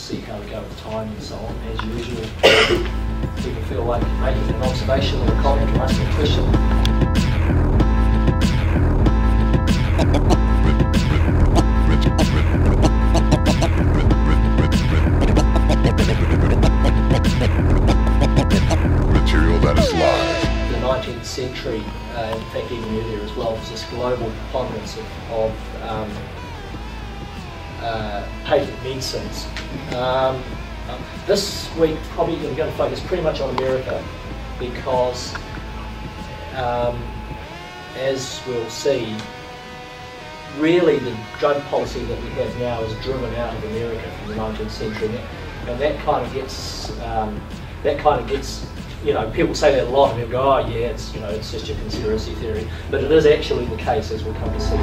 see how we go with time and so on. As usual, people feel like making an observation or a comment or asking a question. Material that is live. The 19th century, in fact even earlier as well, was this global preponderance of patent medicines. This week probably we're going to focus pretty much on America because, as we'll see, really the drug policy that we have now is driven out of America from the 19th century, and that kind of gets, you know, people say that a lot and people go, oh yeah, it's, you know, it's just a conspiracy theory, but it is actually the case, as we'll come to see.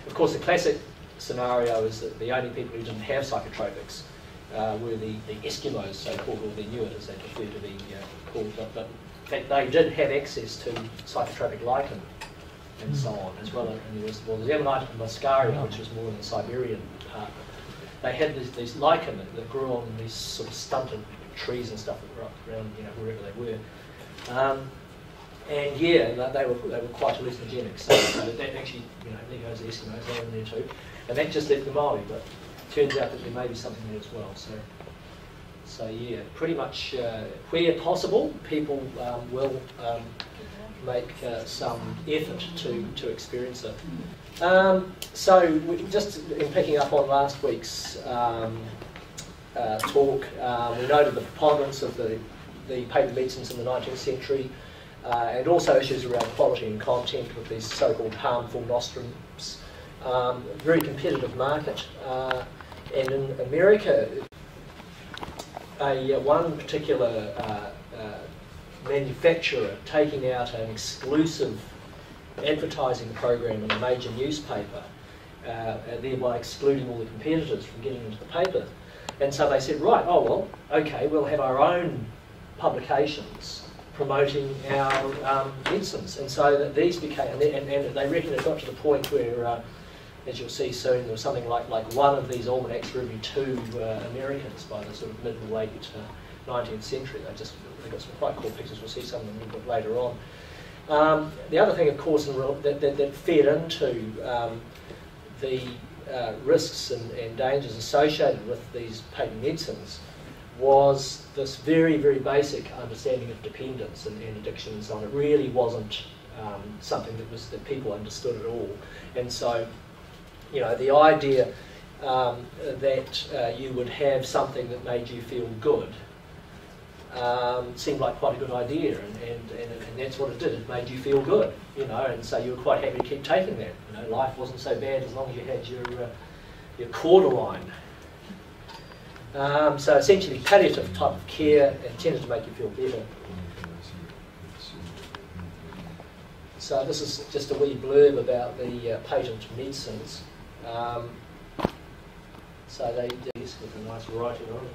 Of course, the classic scenario is that the only people who didn't have psychotropics were the Eskimos, so-called, or the Inuit as they prefer to be called, but in fact they did have access to psychotropic lichen and so on, as well in the rest of the world. The Ammonite muscaria, which was more in the Siberian part, they had these lichen that grew on these sort of stunted trees and stuff around, you know, wherever they were. And yeah, they were quite hallucinogenic. So that actually, you know, there goes the Eskimos, they were in there too. And that just left the Maori, but it turns out that there may be something there as well. So yeah, pretty much where possible, people will make some effort to experience it. So just in picking up on last week's talk, we noted the preponderance of the patent medicines in the 19th century, and also issues around quality and content with these so-called harmful nostrums. Very competitive market, and in America, one particular manufacturer taking out an exclusive advertising program in a major newspaper, thereby excluding all the competitors from getting into the paper. And so they said, right, oh well, okay, we'll have our own publications promoting our medicines. And so that these became, and they reckon it got to the point where, as you'll see soon, there was something like one of these almanacs for every 2 Americans by the sort of mid and late 19th century. They got some quite cool pictures. We'll see some of them a little bit later on. The other thing, of course, that fed into the risks and dangers associated with these patent medicines was this very, very basic understanding of dependence and addiction and so on. It really wasn't something that people understood at all. And so, you know, the idea that you would have something that made you feel good seemed like quite a good idea, and that's what it did. It made you feel good, you know, and so you were quite happy to keep taking that. You know, life wasn't so bad as long as you had your cordyline. So essentially, palliative type of care intended to make you feel better. So this is just a wee blurb about the patent medicines. So they do this with a nice writing on it.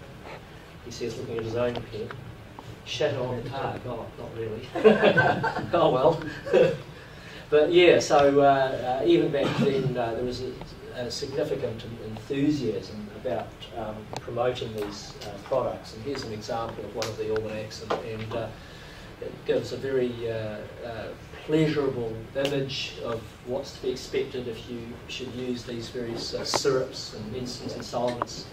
He says, looking at his own pen, shadow on the park. Oh, not really. Oh well. But yeah, so even back then there was a significant enthusiasm about promoting these products. And here's an example of one of the almanacs, and it gives a very pleasurable image of what's to be expected if you should use these various syrups and medicines and so on. It's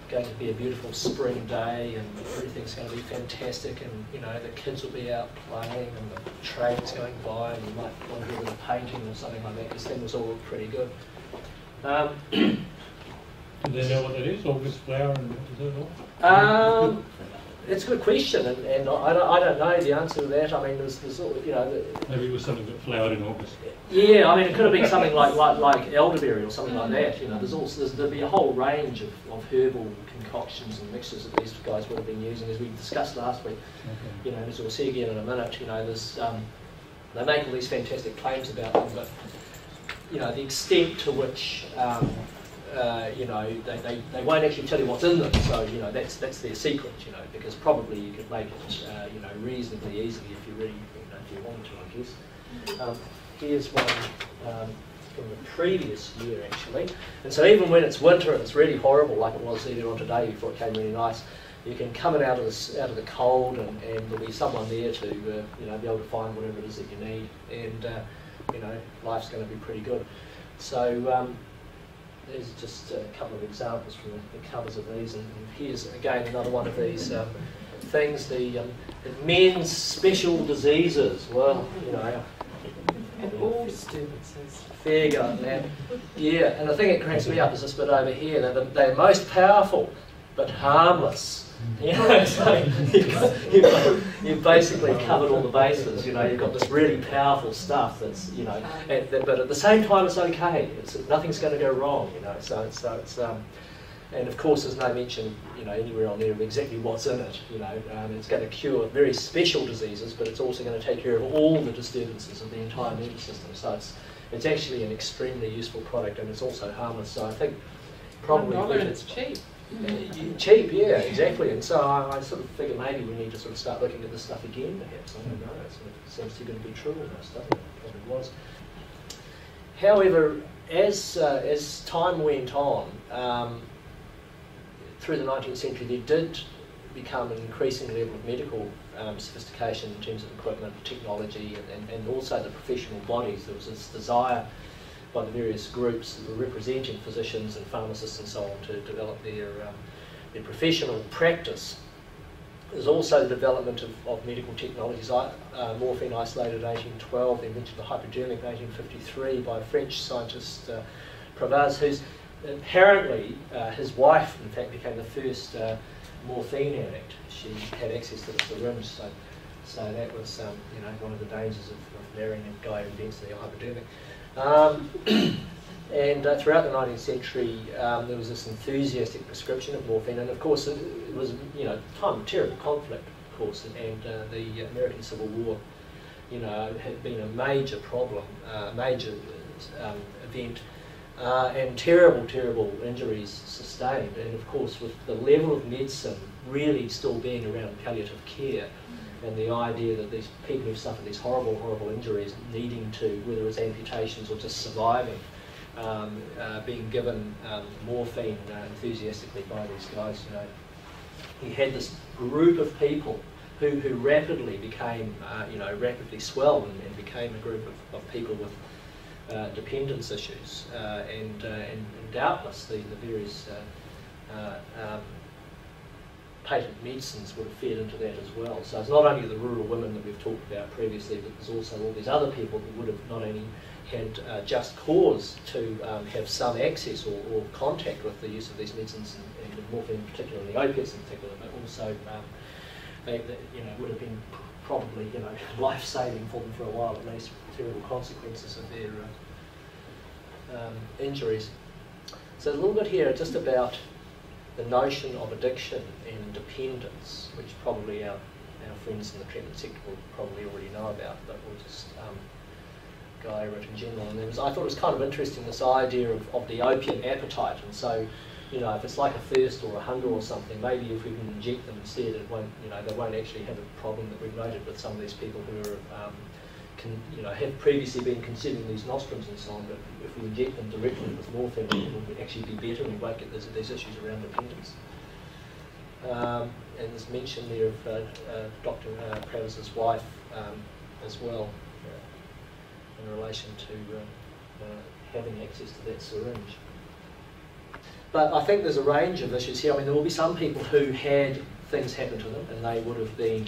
going to be a beautiful spring day and everything's going to be fantastic, and you know, the kids will be out playing and the trains going by, and you might want to do a bit of painting or something like that, because things all look pretty good. Do they know what it is? August flower and what is it all? It's a good question, and I don't know the answer to that. I mean, there's you know. Maybe it was something that flowered in August. Yeah, I mean, it could have been something like elderberry or something like that. You know, there'd be a whole range of herbal concoctions and mixtures that these guys would have been using, as we discussed last week. Okay. You know, as we'll see again in a minute. You know, there's They make all these fantastic claims about them, but you know, the extent to which you know, they won't actually tell you what's in them. So you know, that's their secret. You know, because probably you could make it you know, reasonably easily if you really, you know, if you wanted to, I guess. Here's one from the previous year actually, and so even when it's winter and it's really horrible, like it was earlier on today before it came really nice, you can come in out of the cold, and there'll be someone there to you know, be able to find whatever it is that you need, and you know, life's going to be pretty good. So there's just a couple of examples from the covers of these, and here's again another one of these things. The men's special diseases. Well, you know, all disturbances. fair go, man. Yeah, and the thing that cracks me up is this bit over here. They're most powerful, but harmless. You know, so you've basically covered all the bases. You know, you've got this really powerful stuff that's, you know, but at the same time it's okay. Nothing's going to go wrong. You know, so it's and of course there's no mention, you know, anywhere on there of exactly what's in it. You know, it's going to cure very special diseases, but it's also going to take care of all the disturbances of the entire nervous system. So it's actually an extremely useful product, and it's also harmless. So I think probably $1 and it's cheap. Cheap, yeah, exactly. And so I sort of figure maybe we need to sort of start looking at this stuff again, perhaps. I don't know. It seems too good to be true almost, doesn't it? It probably was. However, as time went on, through the 19th century, there did become an increasing level of medical sophistication in terms of equipment, technology, and also the professional bodies. There was this desire by the various groups that were representing physicians and pharmacists and so on to develop their professional practice. There's also the development of medical technologies. Morphine isolated in 1812, the invention of the hypodermic in 1853 by a French scientist, Pravaz, who's apparently, his wife in fact became the first morphine addict. She had access to the syringe, so that was you know, one of the dangers of marrying a guy who invents the hypodermic. And throughout the 19th century, there was this enthusiastic prescription of morphine, and of course it was, you know, a time of terrible conflict, of course, and the American Civil War, you know, had been a major problem, major event, and terrible injuries sustained, and of course with the level of medicine really still being around palliative care, and the idea that these people who've suffered these horrible injuries needing to, whether it's amputations or just surviving, being given morphine enthusiastically by these guys, you know. He had this group of people who rapidly became, you know, rapidly swelled and became a group of people with dependence issues, and doubtless the various patent medicines would have fed into that as well. So it's not only the rural women that we've talked about previously, but there's also all these other people that would have not only had just cause to have some access or contact with the use of these medicines, and morphine in particular, and the opiates in particular, but also they you know, would have been probably, you know, life-saving for them for a while, at least, terrible consequences of their injuries. So a little bit here just about the notion of addiction and dependence, which probably our friends in the treatment sector will probably already know about, but we'll just go over it in general. And I thought it was kind of interesting, this idea of the opium appetite. And so, you know, if it's like a thirst or a hunger or something, maybe if we can inject them instead, it won't, you know, they won't actually have a problem that we've noted with some of these people who are, you know, have previously been consuming these nostrums and so on. But if we inject them directly with morphine, it will actually be better, and we won't get these issues around dependence. And there's mention there of Dr. Pravaz's wife as well, in relation to having access to that syringe. But I think there's a range of issues here. I mean, there will be some people who had things happen to them, and they would have been,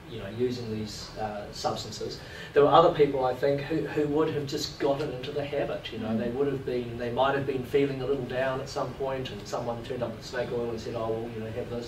you know, using these substances. There were other people, I think, who would have just gotten into the habit. You know, they might have been feeling a little down at some point, and someone turned up with snake oil and said, "Oh, well, you know, have this."